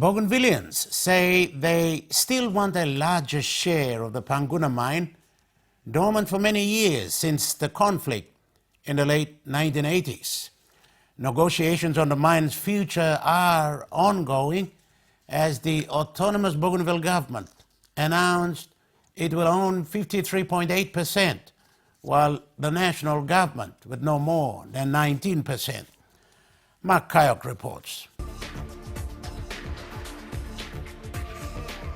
Bougainvilleans say they still want a larger share of the Panguna mine, dormant for many years since the conflict in the late 1980s. Negotiations on the mine's future are ongoing as the autonomous Bougainville government announced it will own 53.8%, while the national government would no more than 19%. Mark Kayok reports.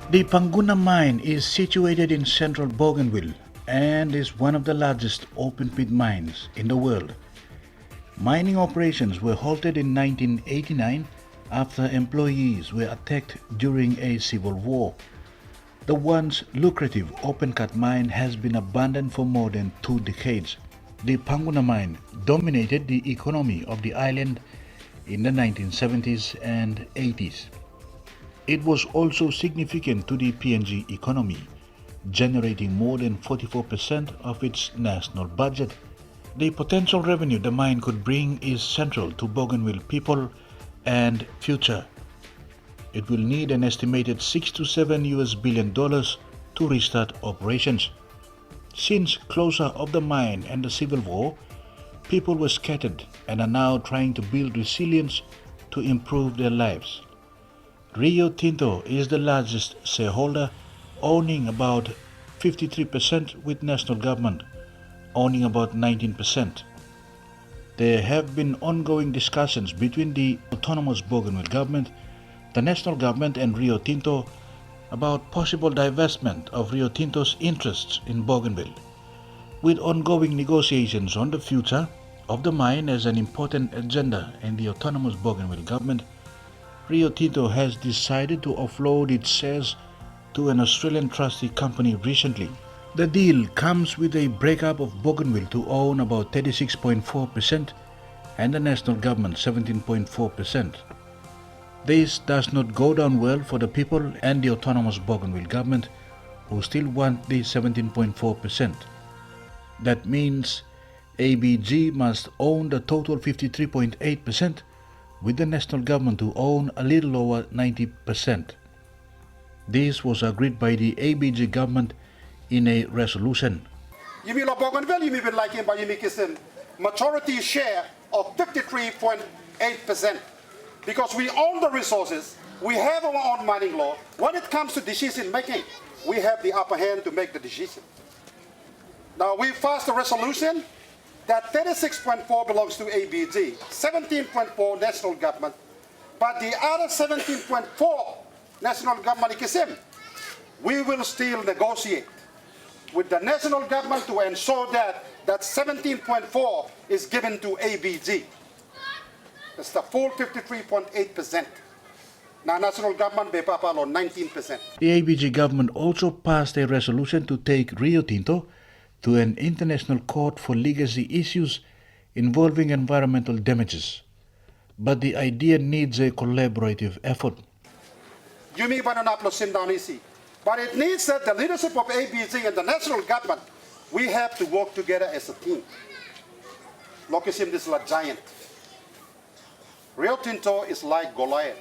The Panguna mine is situated in central Bougainville and is one of the largest open-pit mines in the world. Mining operations were halted in 1989 after employees were attacked during a civil war. The once lucrative open-cut mine has been abandoned for more than 2 decades. The Panguna mine dominated the economy of the island in the 1970s and 80s. It was also significant to the PNG economy, generating more than 44% of its national budget. The potential revenue the mine could bring is central to Bougainville people and future. It will need an estimated $6 to $7 billion to restart operations. Since closure of the mine and the civil war, people were scattered and are now trying to build resilience to improve their lives. Rio Tinto is the largest shareholder, owning about 53%, with national government owning about 19%. There have been ongoing discussions between the autonomous Bougainville government, the national government and Rio Tinto about possible divestment of Rio Tinto's interests in Bougainville. With ongoing negotiations on the future of the mine as an important agenda in the autonomous Bougainville government, Rio Tinto has decided to offload its shares to an Australian trustee company recently. The deal comes with a breakup of Bougainville to own about 36.4% and the national government 17.4%. This does not go down well for the people and the autonomous Bougainville government, who still want the 17.4%. That means ABG must own the total 53.8%, with the national government to own a little over 90%. This was agreed by the ABG government in a resolution. Yimi la Bougainville, yimi bin like him by yimi kisim majority share of 53.8%. Because we own the resources, we have our own mining law. When it comes to decision making, we have the upper hand to make the decision. Now we passed a resolution that 36.4 belongs to ABG, 17.4 national government, but the other 17.4 national government ikisim, we will still negotiate with the national government to ensure that 17.4 is given to ABG. It's the full 53.8%. Now national government be papalo 19%. The ABG government also passed a resolution to take Rio Tinto to an international court for legacy issues involving environmental damages. But the idea needs a collaborative effort. You may bananaplo sim down easy. But it needs that the leadership of ABG and the national government, we have to work together as a team. Lokisim is like giant. Rio Tinto is like Goliath.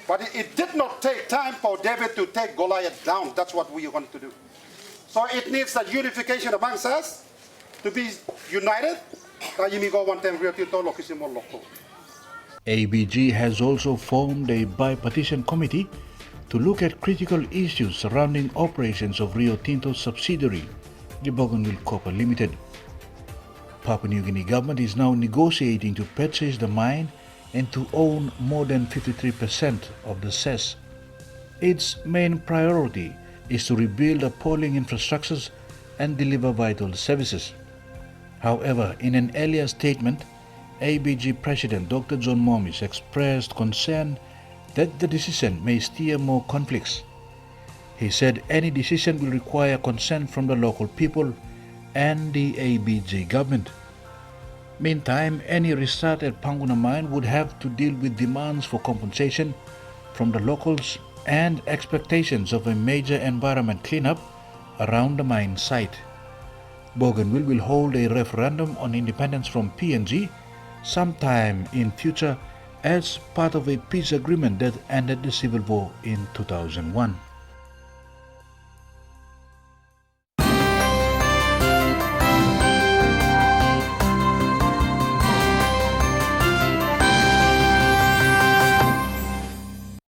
But it did not take time for David to take Goliath down. That's what we want to do. So it needs that unification amongst us to be united. ABG has also formed a bipartisan committee to look at critical issues surrounding operations of Rio Tinto's subsidiary, the Bougainville Copper Limited. Papua New Guinea government is now negotiating to purchase the mine and to own more than 53% of the shares. Its main priority is to rebuild appalling infrastructures and deliver vital services. However, in an earlier statement, ABG President Dr. John Momis expressed concern that the decision may stir more conflicts. He said any decision will require consent from the local people and the ABG government. Meantime, any restart at Panguna mine would have to deal with demands for compensation from the locals and expectations of a major environment cleanup around the mine site. Bougainville will hold a referendum on independence from PNG sometime in future as part of a peace agreement that ended the civil war in 2001.